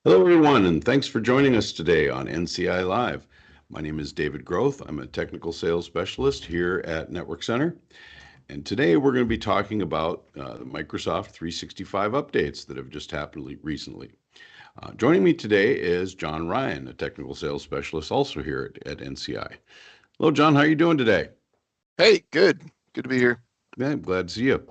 Hello, everyone, and thanks for joining us today on NCI Live. My name is David Groth. I'm a technical sales specialist here at Network Center. And today we're going to be talking about the Microsoft 365 updates that have just happened recently. Joining me today is John Ryan, a technical sales specialist also here at NCI. Hello, John. How are you doing today? Hey, good. Good to be here. Yeah, I'm glad to see you.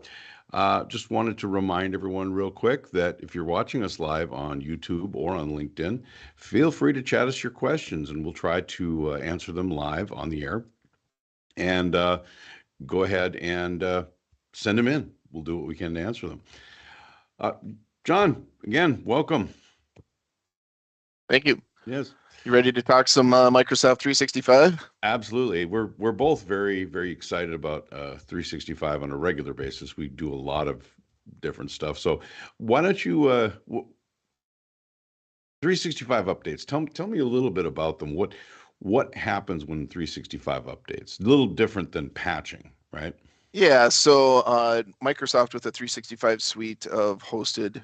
Just wanted to remind everyone real quick that if you're watching us live on YouTube or on LinkedIn, feel free to chat us your questions and we'll try to answer them live on the air. And go ahead and send them in. We'll do what we can to answer them. Uh, John, again, welcome. Thank you. Yes, You ready to talk some Microsoft 365? absolutely. We're both very excited about 365 on a regular basis. We do a lot of different stuff. So why don't you 365 updates. Tell me a little bit about them. What happens when 365 updates? A little different than patching, right? Yeah, so Microsoft with the 365 suite of hosted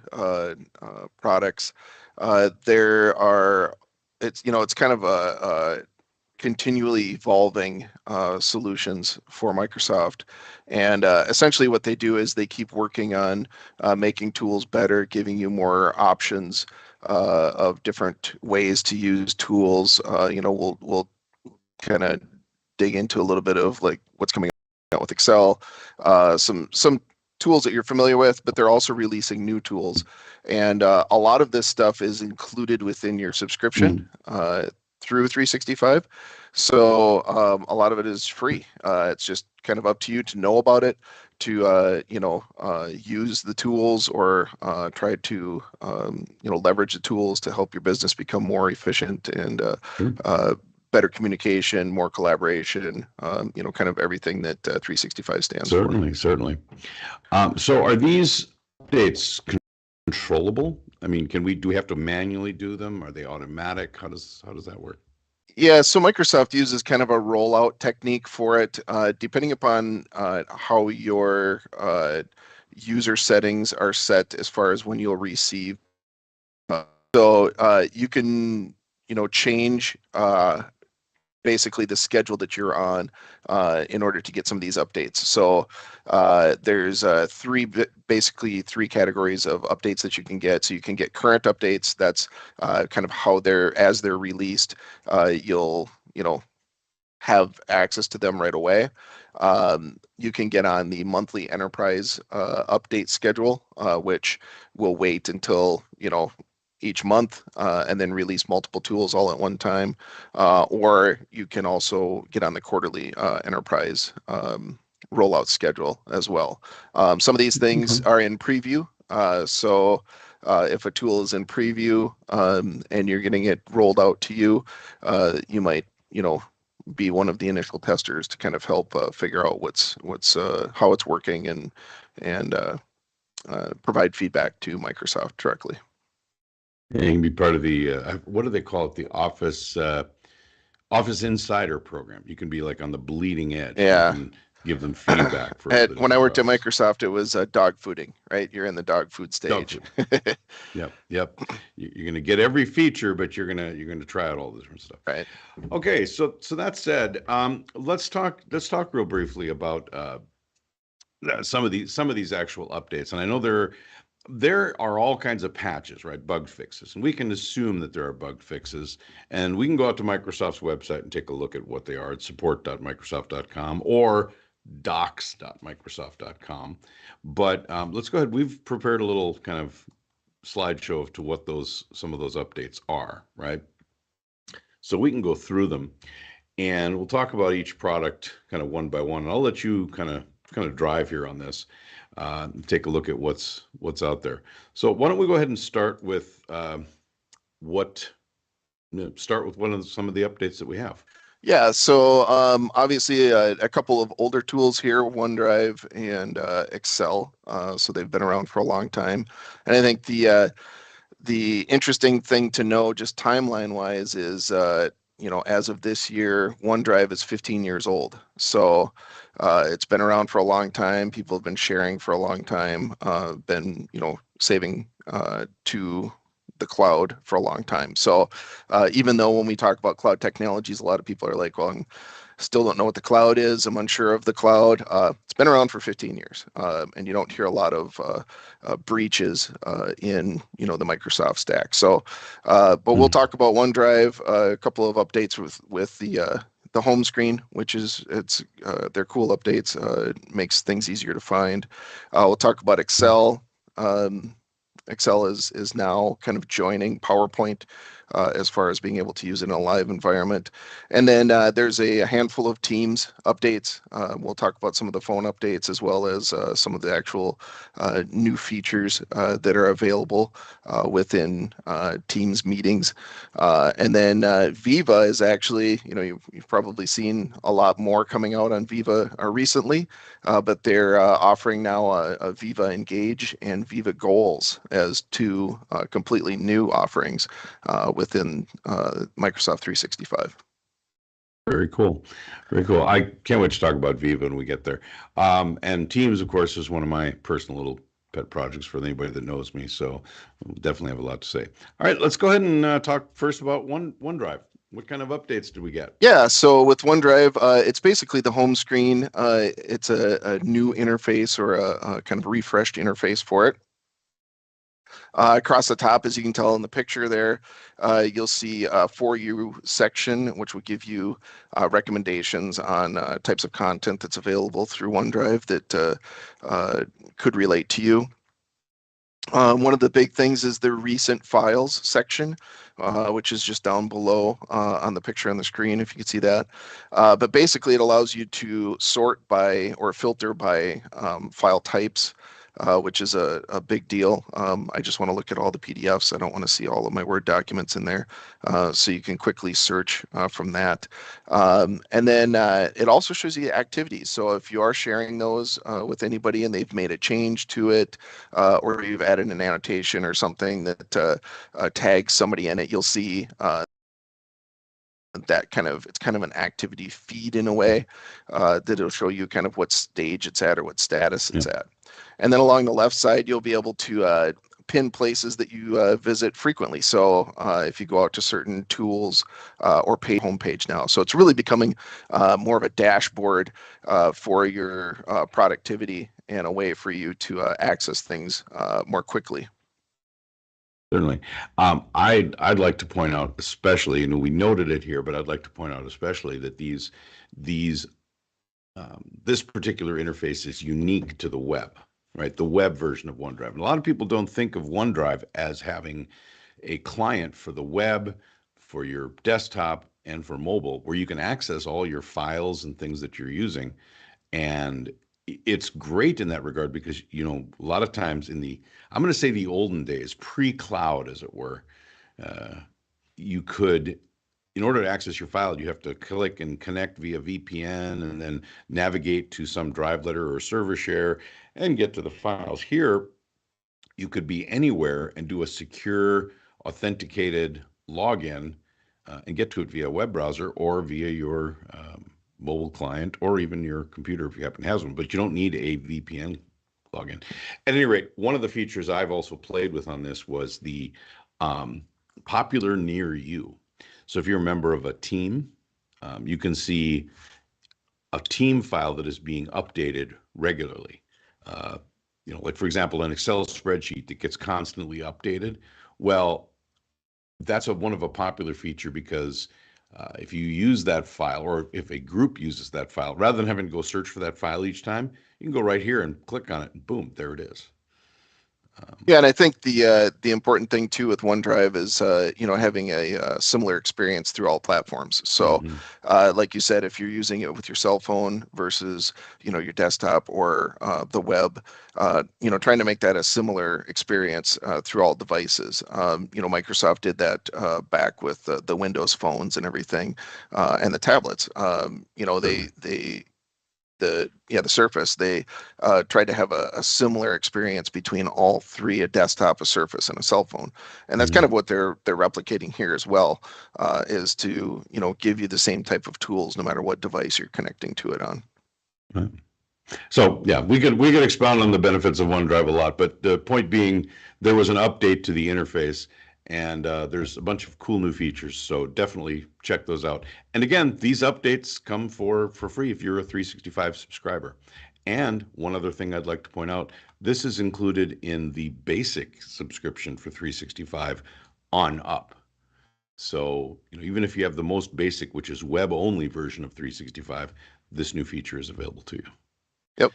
products, there are it's kind of a continually evolving solutions for Microsoft, and essentially what they do is they keep working on making tools better, giving you more options of different ways to use tools. We'll kind of dig into a little bit of like what's coming out with Excel, some tools that you're familiar with, but they're also releasing new tools, and a lot of this stuff is included within your subscription Mm. through 365. So a lot of it is free. It's just kind of up to you to know about it, to use the tools, or try to leverage the tools to help your business become more efficient and Sure. better communication, more collaboration, kind of everything that 365 stands for. Certainly. So are these updates controllable? I mean, do we have to manually do them? Are they automatic? How does that work? Yeah, so Microsoft uses kind of a rollout technique for it, depending upon how your user settings are set as far as when you'll receive. So you can, change basically the schedule that you're on in order to get some of these updates. So there's basically three categories of updates that you can get. So you can get current updates. That's kind of how as they're released, you'll have access to them right away. You can get on the monthly enterprise update schedule, which will wait until each month and then release multiple tools all at one time. Or you can also get on the quarterly enterprise rollout schedule as well. Some of these things Okay. are in preview. If a tool is in preview and you're getting it rolled out to you, you might, be one of the initial testers to kind of help figure out what's how it's working, and provide feedback to Microsoft directly. And you can be part of the what do they call it? The Office Insider program. You can be like on the bleeding edge, and you Yeah. can give them feedback for the When I different worked at products. Microsoft, it was dog fooding, right? You're in the dog food Dog stage. food. Yep. You're gonna get every feature, but you're gonna try out all the different stuff. Right. Okay, so that said, let's talk real briefly about some of these actual updates. And I know there are all kinds of patches, right? Bug fixes, and we can assume that there are bug fixes, and we can go out to Microsoft's website and take a look at what they are at support.microsoft.com or docs.microsoft.com. But let's go ahead. We've prepared a little kind of slideshow to what those some of those updates are, right? So we can go through them and we'll talk about each product kind of one by one. And I'll let you kind of drive here on this. Take a look at what's out there. So why don't we go ahead and what start with some of the updates that we have. Yeah, so obviously a couple of older tools here, OneDrive and Excel. So they've been around for a long time, and I think the interesting thing to know, just timeline wise, is as of this year, OneDrive is 15 years old. So it's been around for a long time. People have been sharing for a long time, been saving to the cloud for a long time. So even though when we talk about cloud technologies, a lot of people are like, well, I'm still don't know what the cloud is. I'm unsure of the cloud. It's been around for 15 years, and you don't hear a lot of breaches in the Microsoft stack. So, but we'll talk about OneDrive, a couple of updates with the home screen, which is they're cool updates. It makes things easier to find. We'll talk about Excel. Excel is now kind of joining PowerPoint as far as being able to use it in a live environment. And then there's a handful of Teams updates. We'll talk about some of the phone updates as well as some of the actual new features that are available within Teams meetings. And then Viva is actually, you've probably seen a lot more coming out on Viva recently, but they're offering now a Viva Engage and Viva Goals as two completely new offerings within Microsoft 365. Very cool. Very cool. I can't wait to talk about Viva when we get there. And Teams, of course, is one of my personal little pet projects for anybody that knows me. So we'll definitely have a lot to say. All right, let's go ahead and talk first about OneDrive. What kind of updates do we get? Yeah, so with OneDrive, it's basically the home screen. It's a new interface or a kind of refreshed interface for it. Across the top, as you can tell in the picture there, you'll see a For You section, which will give you recommendations on types of content that's available through OneDrive that could relate to you. One of the big things is the recent files section, which is just down below on the picture on the screen, if you can see that. But basically, it allows you to sort by or filter by file types, which is a big deal. I just want to look at all the PDFs. I don't want to see all of my Word documents in there. So you can quickly search from that. And then it also shows you activities. So if you are sharing those with anybody and they've made a change to it, or you've added an annotation or something that tags somebody in it, you'll see that it's kind of an activity feed in a way that it'll show you kind of what stage it's at or what status it's at. And then along the left side, you'll be able to pin places that you visit frequently. So if you go out to certain tools or homepage now. So it's really becoming more of a dashboard for your productivity and a way for you to access things more quickly. Certainly. I'd like to point out especially, and we noted it here, but I'd like to point out especially that this particular interface is unique to the web, right? The web version of OneDrive. And a lot of people don't think of OneDrive as having a client for the web, for your desktop, and for mobile, where you can access all your files and things that you're using. And it's great in that regard because, a lot of times I'm going to say the olden days, pre-cloud, as it were, you could, in order to access your file, you have to click and connect via VPN and then navigate to some drive letter or server share and get to the files. Here, you could be anywhere and do a secure, authenticated login and get to it via a web browser or via your mobile client or even your computer if you happen to have one, but you don't need a VPN login. At any rate, one of the features I've also played with on this was the popular near you. So if you're a member of a team, you can see a team file that is being updated regularly. Like for example, an Excel spreadsheet that gets constantly updated. Well, that's one of a popular feature because if you use that file or if a group uses that file, rather than having to go search for that file each time, you can go right here and click on it and boom, there it is. Yeah, and I think the important thing too with OneDrive is having a similar experience through all platforms. So, like you said, if you're using it with your cell phone versus your desktop or the web, trying to make that a similar experience through all devices. Microsoft did that back with the Windows phones and everything, and the tablets. The Surface, they tried to have a similar experience between all three, a desktop, a Surface, and a cell phone. And that's kind of what they're replicating here as well, is to give you the same type of tools no matter what device you're connecting to it on. Right. So yeah, we could expound on the benefits of OneDrive a lot, but the point being, there was an update to the interface, And there's a bunch of cool new features, so definitely check those out. And again, these updates come for free if you're a 365 subscriber. And one other thing I'd like to point out, this is included in the basic subscription for 365 on up. So, even if you have the most basic, which is web only version of 365, this new feature is available to you. Yep.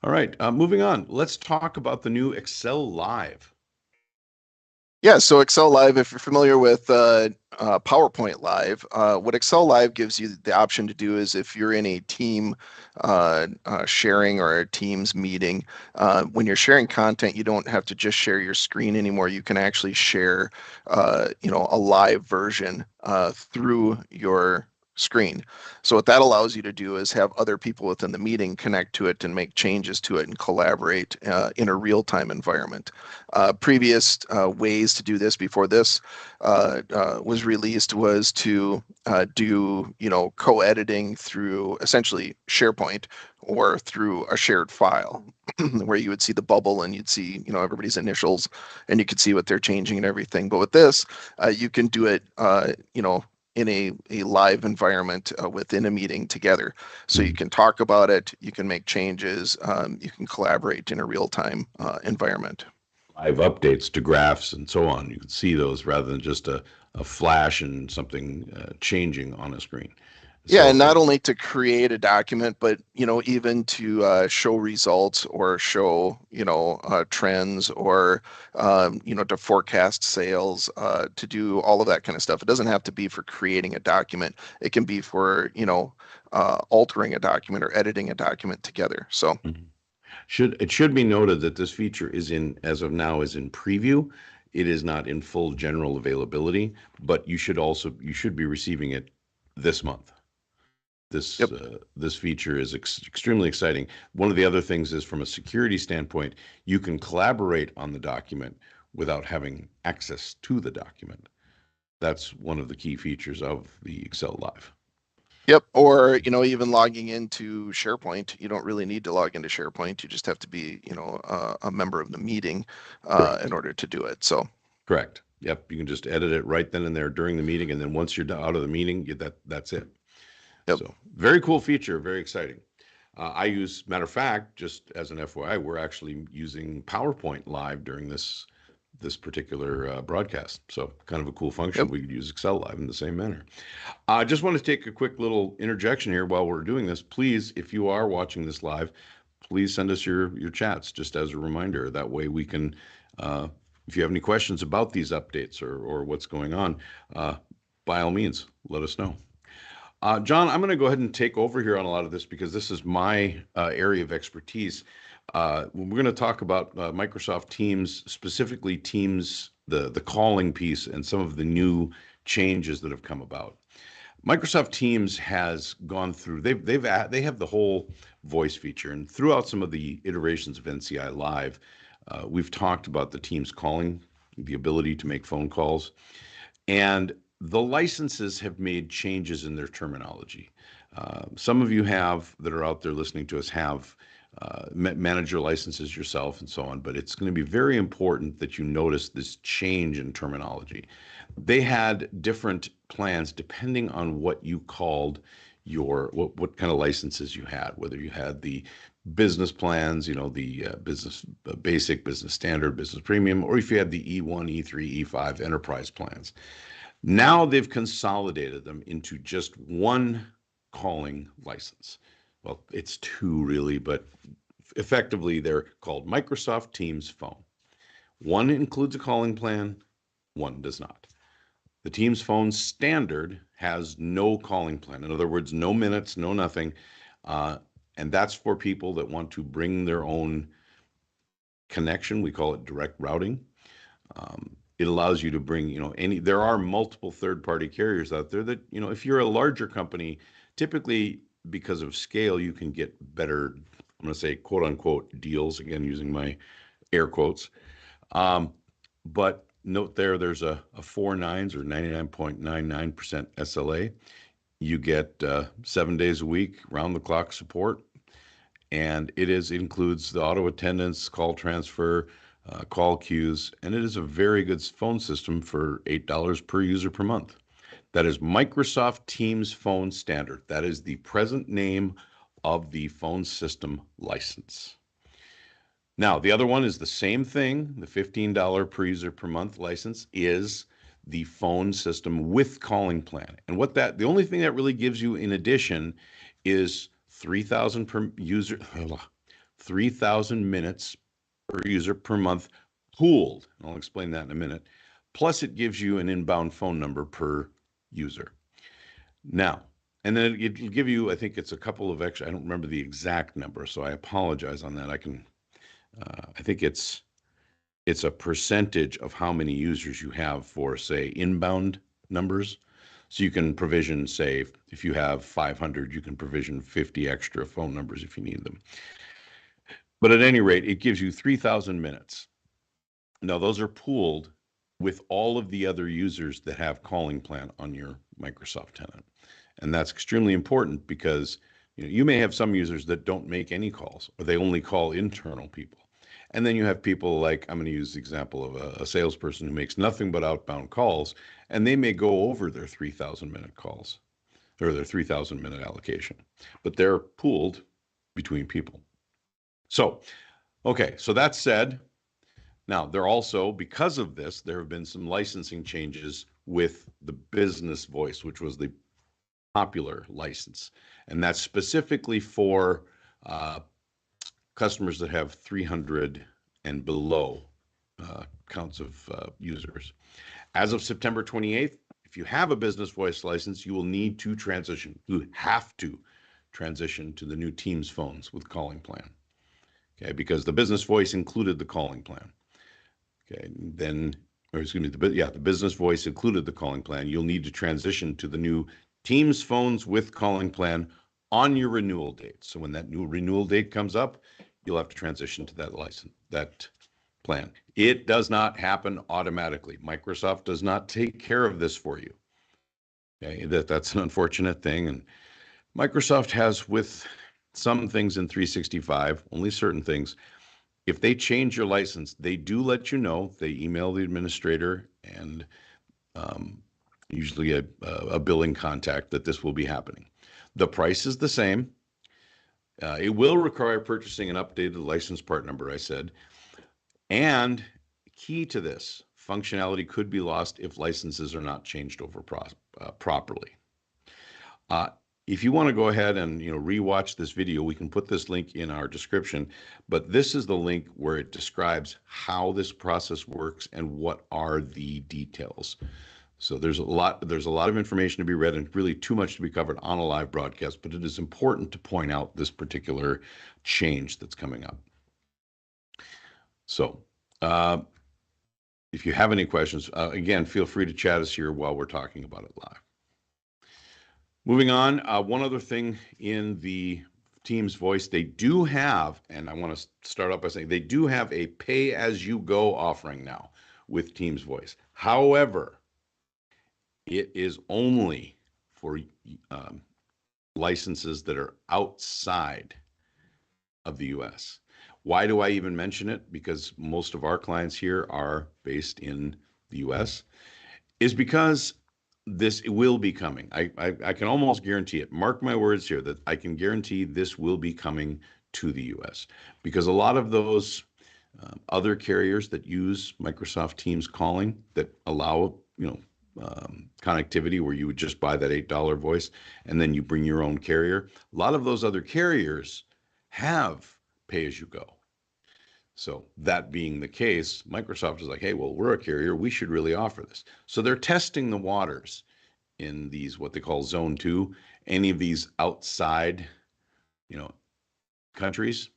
All right, moving on. Let's talk about the new Excel Live. Yeah, so Excel Live, if you're familiar with PowerPoint Live, what Excel Live gives you the option to do is if you're in a team sharing or a Teams meeting, when you're sharing content, you don't have to just share your screen anymore. You can actually share, a live version through your screen. So what that allows you to do is have other people within the meeting connect to it and make changes to it and collaborate in a real-time environment. Previous ways to do this before this was released was to do, co-editing through essentially SharePoint or through a shared file where you would see the bubble and you'd see, everybody's initials and you could see what they're changing and everything. But with this, you can do it, in a live environment within a meeting together. So you can talk about it, you can make changes, you can collaborate in a real-time environment. Live updates to graphs and so on. You can see those rather than just a flash and something changing on a screen. Yeah, So, and not only to create a document, but even to show results or show trends or to forecast sales, to do all of that kind of stuff. It doesn't have to be for creating a document. It can be for altering a document or editing a document together. So it should be noted that this feature as of now, is in preview. It is not in full general availability, but you should be receiving it this month. yep. This feature is extremely exciting. One of the other things is, from a security standpoint, you can collaborate on the document without having access to the document. That's one of the key features of the Excel Live. Yep. Or, even logging into SharePoint, you don't really need to log into SharePoint. You just have to be, a member of the meeting in Correct. order to do it. So, Correct. Yep. You can just edit it right then and there during the meeting, and then once you're out of the meeting, that's it. yep. So very cool feature, very exciting. Matter of fact, just as an FYI, we're actually using PowerPoint Live during this particular broadcast. So kind of a cool function. Yep. We could use Excel Live in the same manner. I just want to take a quick little interjection here while we're doing this. Please, if you are watching this live, please send us your chats, just as a reminder. That way we can, if you have any questions about these updates or what's going on, by all means, let us know. John, I'm going to go ahead and take over here on a lot of this because this is my area of expertise. We're going to talk about Microsoft Teams, specifically Teams, the calling piece, and some of the new changes that have come about. Microsoft Teams has gone through. They have the whole voice feature, and throughout some of the iterations of NCI Live, we've talked about the Teams calling, the ability to make phone calls, and the licenses have made changes in their terminology. Some of you that are out there listening to us have manage your licenses yourself and so on, but it's going to be very important that you notice this change in terminology. They had different plans depending on what you called what kind of licenses you had, whether you had the business plans, the business basic, business standard, business premium, or if you had the E1, E3, E5 enterprise plans. Now they've consolidated them into just one calling license. Well, it's two really, but effectively they're called Microsoft Teams Phone. One includes a calling plan, one does not. The Teams Phone standard has no calling plan. In other words, no minutes, no nothing. And that's for people that want to bring their own connection. We call it direct routing. It allows you to bring, there are multiple third-party carriers out there that, if you're a larger company, typically because of scale, you can get better, I'm going to say, quote unquote, deals, again, using my air quotes. But note there's a 4 nines or 99.99% SLA. You get 7 days a week, round the clock support. And it includes the auto attendance, call transfer, call queues, and it is a very good phone system for $8 per user per month. That is Microsoft Teams Phone Standard. That is the present name of the phone system license. Now, the other one is the same thing. The $15 per user per month license is the phone system with calling plan. And the only thing that really gives you in addition is 3,000 per user, 3,000 minutes per user per month pooled. I'll explain that in a minute. Plus it gives you an inbound phone number per user. Now, and then it'll give you, I think it's a couple of extra, I don't remember the exact number, so I apologize on that. I think it's a percentage of how many users you have for, say, inbound numbers. So you can provision, say, if you have 500, you can provision 50 extra phone numbers if you need them. But at any rate, it gives you 3,000 minutes. Now, those are pooled with all of the other users that have calling plan on your Microsoft tenant. And that's extremely important because you may have some users that don't make any calls, or they only call internal people. And then you have people like, I'm going to use the example of a salesperson who makes nothing but outbound calls, and they may go over their 3,000 minute calls or their 3,000 minute allocation, but they're pooled between people. So, okay, so that said, now there also, because of this, there have been some licensing changes with the business voice, which was the popular license. And that's specifically for customers that have 300 and below counts of users. As of September 28th, if you have a business voice license, you will need to transition. You have to transition to the new Teams phones with calling plan. Okay, because the business voice included the calling plan. Okay, then, or excuse me, the business voice included the calling plan. You'll need to transition to the new Teams phones with calling plan on your renewal date. So when that new renewal date comes up, you'll have to transition to that license, that plan. It does not happen automatically. Microsoft does not take care of this for you. Okay, that's an unfortunate thing. And Microsoft has, with some things in 365, only certain things, if they change your license, they do let you know. They email the administrator and usually a billing contact that this will be happening. The price is the same. It will require purchasing an updated license part number, I said. And key to this, functionality could be lost if licenses are not changed over properly. If you want to go ahead and rewatch this video, we can put this link in our description, but this is the link where it describes how this process works and what are the details. So there's a lot of information to be read and really too much to be covered on a live broadcast, but it is important to point out this particular change that's coming up. So if you have any questions, again, feel free to chat us here while we're talking about it live. Moving on, one other thing in the Teams voice, they do have, and I want to start off by saying they do have a pay-as-you-go offering now with Teams voice. However, it is only for licenses that are outside of the U.S. Why do I even mention it? Because most of our clients here are based in the U.S. is because this will be coming. I can almost guarantee it. Mark my words here that I can guarantee this will be coming to the U.S. because a lot of those other carriers that use Microsoft Teams calling that allow connectivity where you would just buy that $8 voice and then you bring your own carrier. A lot of those other carriers have pay-as-you-go. So that being the case, Microsoft is like, hey, well, we're a carrier. We should really offer this. So they're testing the waters in these, what they call zone 2, any of these outside, countries,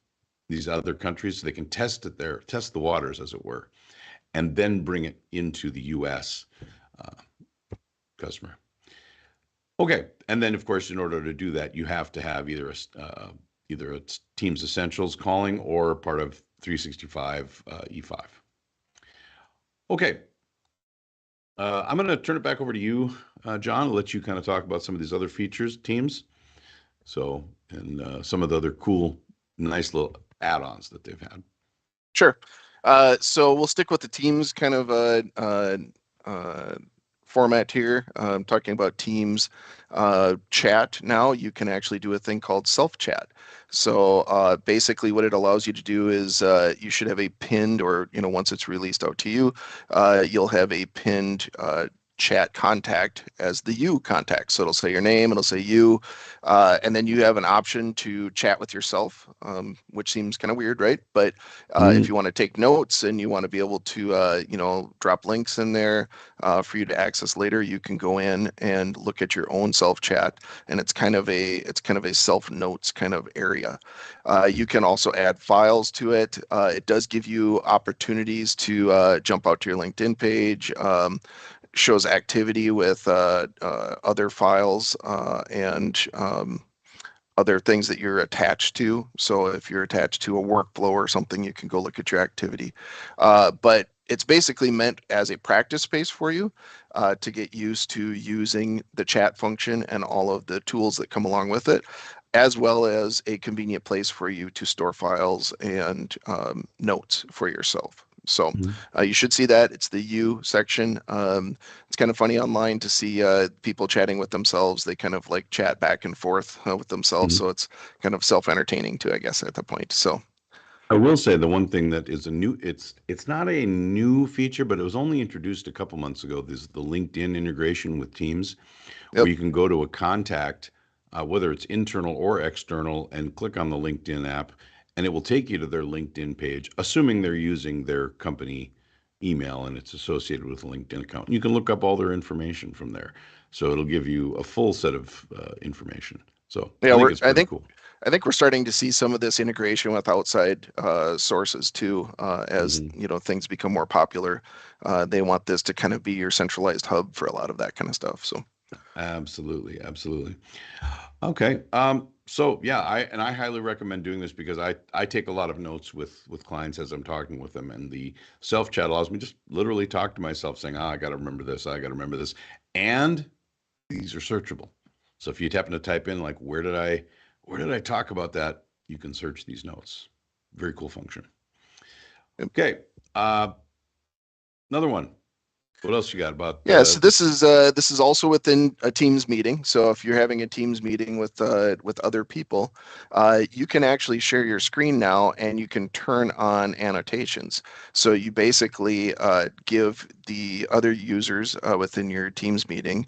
these other countries, so they can test the waters, as it were, and then bring it into the U.S. Customer. Okay, and then of course, in order to do that, you have to have either a Teams Essentials calling or part of 365 E5. Okay, I'm going to turn it back over to you, John. I'll let you kind of talk about some of these other features, Teams. So, and some of the other cool, nice little add-ons that they've had. Sure. So we'll stick with the Teams kind of uh, format here. I'm talking about Teams chat. Now you can actually do a thing called self-chat. So basically what it allows you to do is you should have a pinned, or once it's released out to you, you'll have a pinned chat contact as the you contact. So it'll say your name, it'll say you, and then you have an option to chat with yourself, which seems kind of weird, right? But if you want to take notes and you want to be able to, drop links in there for you to access later, you can go in and look at your own self chat, and it's kind of a self notes kind of area. You can also add files to it. It does give you opportunities to jump out to your LinkedIn page. Shows activity with other files and other things that you're attached to. So if you're attached to a workflow or something, you can go look at your activity. But it's basically meant as a practice space for you to get used to using the chat function and all of the tools that come along with it, as well as a convenient place for you to store files and notes for yourself. So you should see that. It's the you section. It's kind of funny online to see people chatting with themselves. They kind of like chat back and forth with themselves. So it's kind of self-entertaining too, I guess, at the point. So I will say the one thing that is a new, it's not a new feature, but it was only introduced a couple months ago. This is the LinkedIn integration with Teams, where yep, you can go to a contact, whether it's internal or external, and click on the LinkedIn app, and it will take you to their LinkedIn page, assuming they're using their company email and it's associated with a LinkedIn account. You can look up all their information from there. So it'll give you a full set of information. So yeah, I think it's I pretty think cool. we're starting to see some of this integration with outside sources too, as Mhm. things become more popular. They want this to kind of be your centralized hub for a lot of that kind of stuff. So Absolutely, absolutely. Okay. So yeah, I highly recommend doing this because I take a lot of notes with clients as I'm talking with them, and the self chat allows me to just literally talk to myself, saying, "Ah, I got to remember this. I got to remember this," and these are searchable. So if you happen to type in like where did I talk about that, you can search these notes. Very cool function. Okay. Uh, Another one. What else you got about yeah, so this is also within a Teams meeting. So if you're having a Teams meeting with other people, you can actually share your screen now, and you can turn on annotations. So you basically give the other users within your Teams meeting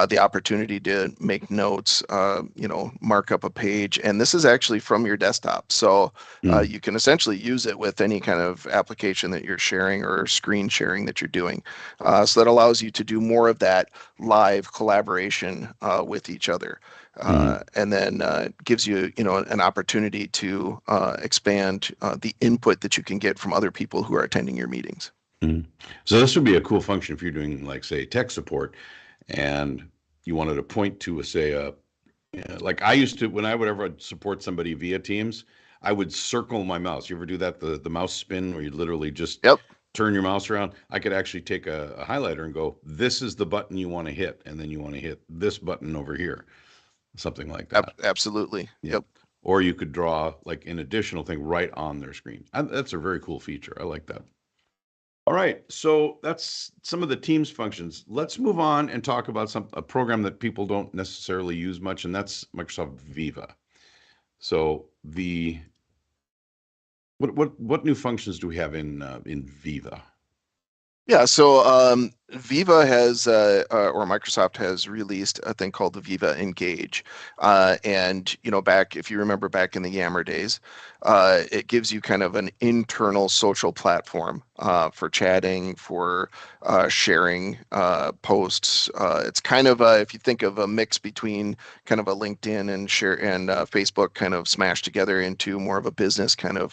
the opportunity to make notes, mark up a page, and this is actually from your desktop. So Mm, you can essentially use it with any kind of application that you're sharing or screen sharing that you're doing. So that allows you to do more of that live collaboration with each other. mm, And then gives you, an opportunity to expand the input that you can get from other people who are attending your meetings. mm. So this would be a cool function if you're doing like say tech support and you wanted to point to a say a yeah, like I used to when I would ever support somebody via Teams, I would circle my mouse. You ever do that? The mouse spin where you literally just Yep, turn your mouse around. I could actually take a highlighter and go, this is the button you want to hit, and then you want to hit this button over here, something like that. absolutely. Yeah. Yep. Or you could draw like an additional thing right on their screen. That's a very cool feature. I like that. All right, so that's some of the Teams functions. Let's move on and talk about a program that people don't necessarily use much, and that's Microsoft Viva. So the what new functions do we have in Viva? Yeah, so Viva has, or Microsoft has released a thing called the Viva Engage. And, back, if you remember back in the Yammer days, it gives you kind of an internal social platform for chatting, for sharing posts. It's kind of if you think of a mix between kind of a LinkedIn and Facebook kind of smashed together into more of a business kind of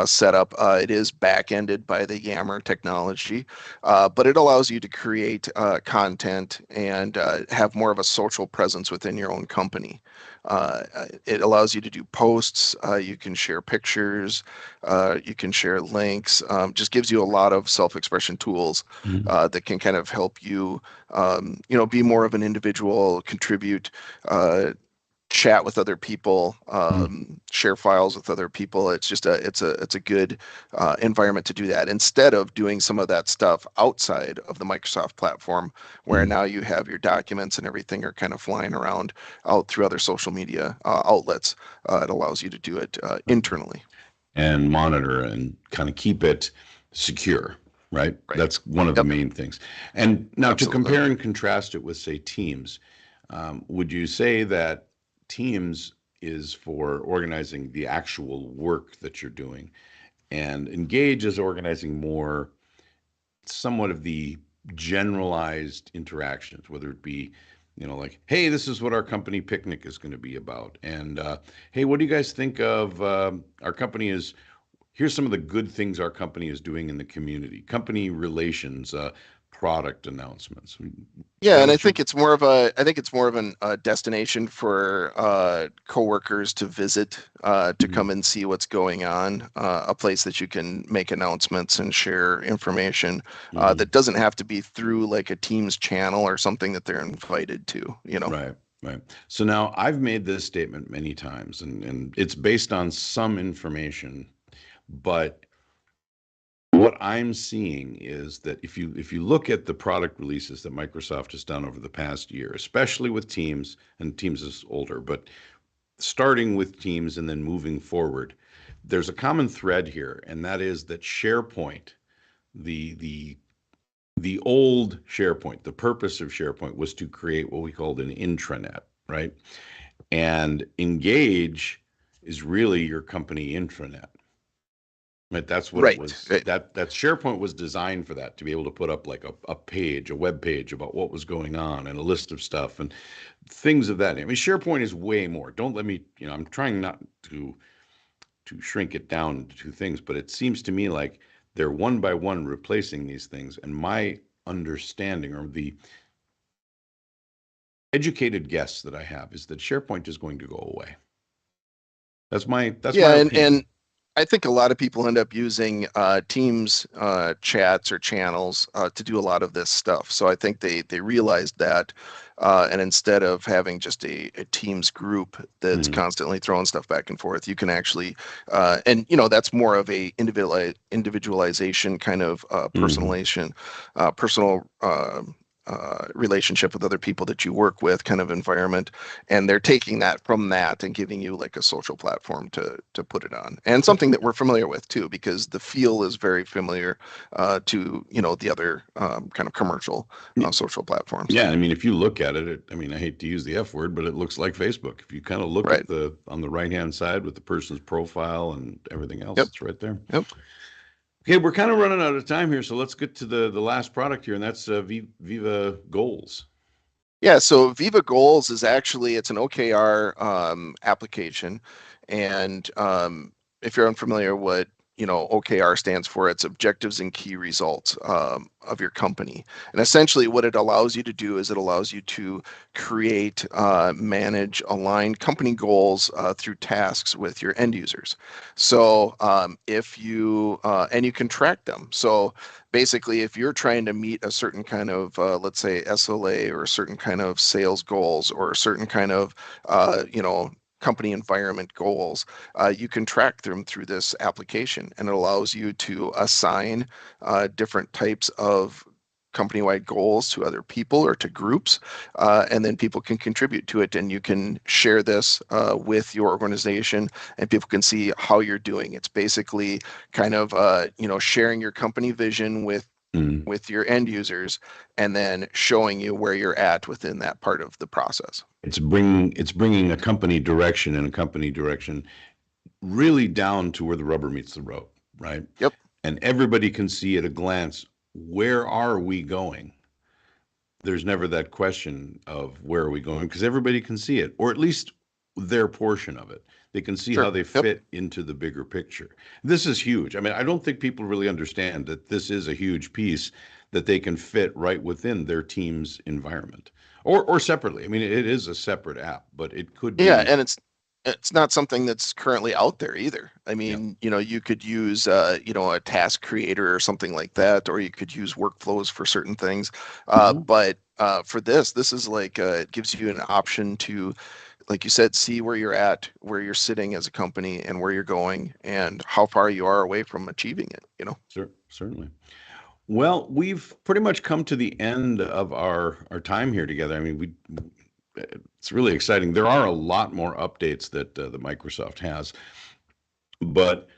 setup. It is back-ended by the Yammer technology. But it allows you to create content and have more of a social presence within your own company. It allows you to do posts, you can share pictures, you can share links, just gives you a lot of self-expression tools Mhm. that can kind of help you, be more of an individual, contribute, uh, chat with other people, Mm. share files with other people. It's just it's a good environment to do that instead of doing some of that stuff outside of the Microsoft platform, where Mm. now you have your documents and everything are kind of flying around out through other social media outlets. It allows you to do it internally. And monitor and kind of keep it secure, right? Right. That's one of the Yep. main things. And now to Absolutely. compare and contrast it with, say, Teams, would you say that Teams is for organizing the actual work that you're doing, and Engage is organizing more somewhat of the generalized interactions, whether it be, like, hey, this is what our company picnic is going to be about, and hey, what do you guys think of our company is here's some of the good things our company is doing in the community, company relations, product announcements. Is Yeah, that and what you? I think it's more of an destination for coworkers to visit, to Mhm. come and see what's going on, a place that you can make announcements and share information Mhm. that doesn't have to be through like a Teams channel or something that they're invited to, you know. Right, right. So now I've made this statement many times, and it's based on some information, but what I'm seeing is that if you look at the product releases that Microsoft has done over the past year, especially with Teams, and Teams is older, but starting with Teams and then moving forward, there's a common thread here, and that is that SharePoint, the the old SharePoint, the purpose of SharePoint was to create what we called an intranet, right? And Engage is really your company intranet. Right, that's what it Right. was. That SharePoint was designed for that, to be able to put up like a page, a web page about what was going on and a list of stuff and things of that. I mean, SharePoint is way more. Don't let me, I'm trying not to shrink it down into two things, but it seems to me like they're one by one replacing these things. And my understanding, or the educated guess that I have, is that SharePoint is going to go away. That's my Yeah, opinion. and I think a lot of people end up using Teams chats or channels to do a lot of this stuff. So I think they realized that, and instead of having just a Teams group that's Mhm. constantly throwing stuff back and forth, you can actually, and that's more of a individualization kind of Mhm. personalization, personal. Relationship with other people that you work with kind of environment, and they're taking that from that and giving you like a social platform to put it on, and something that we're familiar with too, because the feel is very familiar to the other kind of commercial social platforms. Yeah, I mean, if you look at it, I mean, I hate to use the F word, but it looks like Facebook. If you kind of look Right. at the on the right-hand side with the person's profile and everything else, Yep. it's right there. Yep. Okay, we're kind of running out of time here, so let's get to the last product here, and that's Viva Goals. Yeah, so Viva Goals is actually it's an OKR application, and if you're unfamiliar, what OKR stands for, it's objectives and key results of your company. And essentially, what it allows you to do is it allows you to create, manage, align company goals through tasks with your end users. So if you and you can track them. So basically, if you're trying to meet a certain kind of, let's say, SLA or a certain kind of sales goals or a certain kind of, company environment goals, you can track them through this application, and it allows you to assign different types of company-wide goals to other people or to groups, and then people can contribute to it, and you can share this with your organization, and people can see how you're doing. It's basically kind of sharing your company vision Mm. with your end users, and then showing you where you're at within that part of the process. It's bringing a company direction and a company direction really down to where the rubber meets the road, right? Yep. And everybody can see at a glance, where are we going? There's never that question of where are we going, because everybody can see it, or at least their portion of it. They can see how Sure. they Yep. fit into the bigger picture. This is huge. I mean, I don't think people really understand that this is a huge piece that they can fit right within their team's environment, or separately. I mean, it is a separate app, but it could Yeah, be. and it's not something that's currently out there either. I Yeah. mean, you could use a task creator or something like that, or you could use workflows for certain things. Mhm. But for this is like it gives you an option to like you said, see where you're at, where you're sitting as a company, and where you're going, and how far you are away from achieving it. Certainly. Well, we've pretty much come to the end of our time here together. I mean, it's really exciting. There are a lot more updates that the Microsoft has, but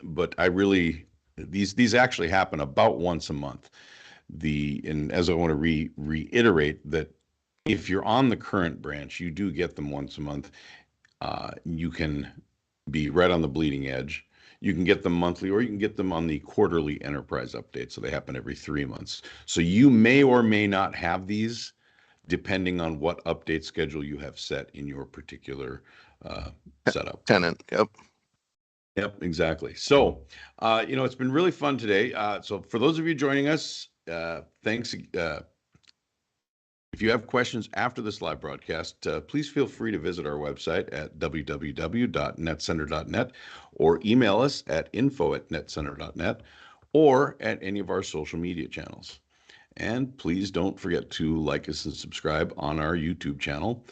but I really these actually happen about once a month. And as I want to reiterate that if you're on the current branch, you do get them once a month. You can be right on the bleeding edge. You can get them monthly, or you can get them on the quarterly enterprise update. So they happen every 3 months. So you may or may not have these depending on what update schedule you have set in your particular setup. Tenant. Yep. Yep, exactly. So, it's been really fun today. So for those of you joining us, thanks. If you have questions after this live broadcast, please feel free to visit our website at www.netcenter.net or email us at info@netcenter.net or at any of our social media channels. And please don't forget to like us and subscribe on our YouTube channel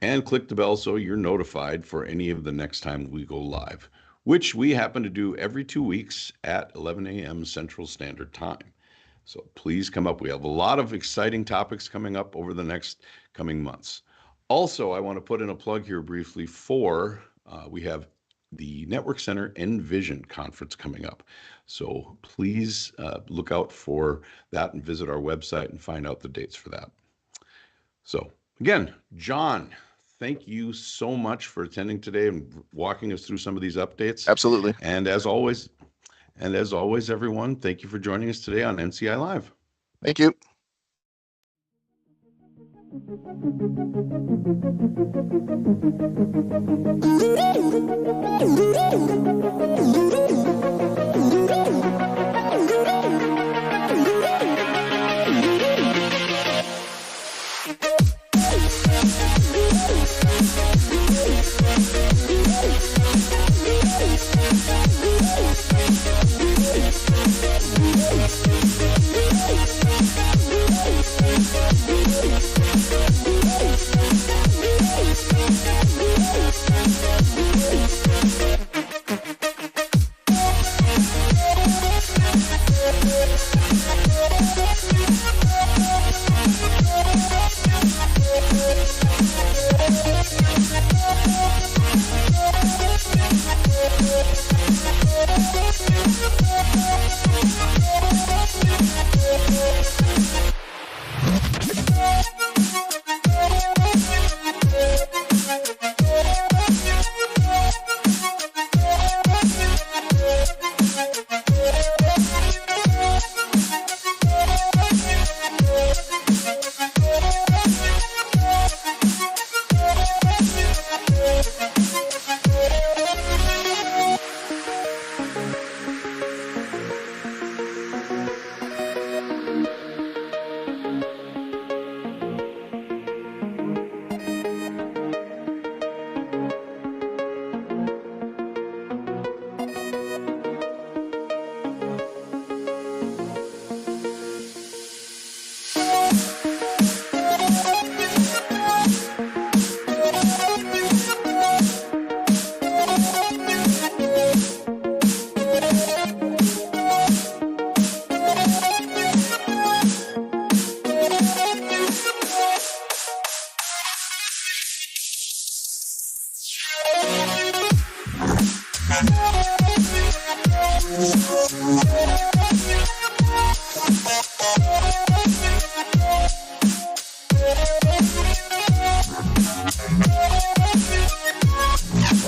and click the bell so you're notified for any of the next time we go live, which we happen to do every 2 weeks at 11 a.m. Central Standard Time. So please come up. We have a lot of exciting topics coming up over the next coming months. Also, I want to put in a plug here briefly for we have the Network Center Envision conference coming up. So please look out for that and visit our website and find out the dates for that. So again, John, thank you so much for attending today and walking us through some of these updates. Absolutely. And as always, everyone, thank you for joining us today on NCI Live. Thank you.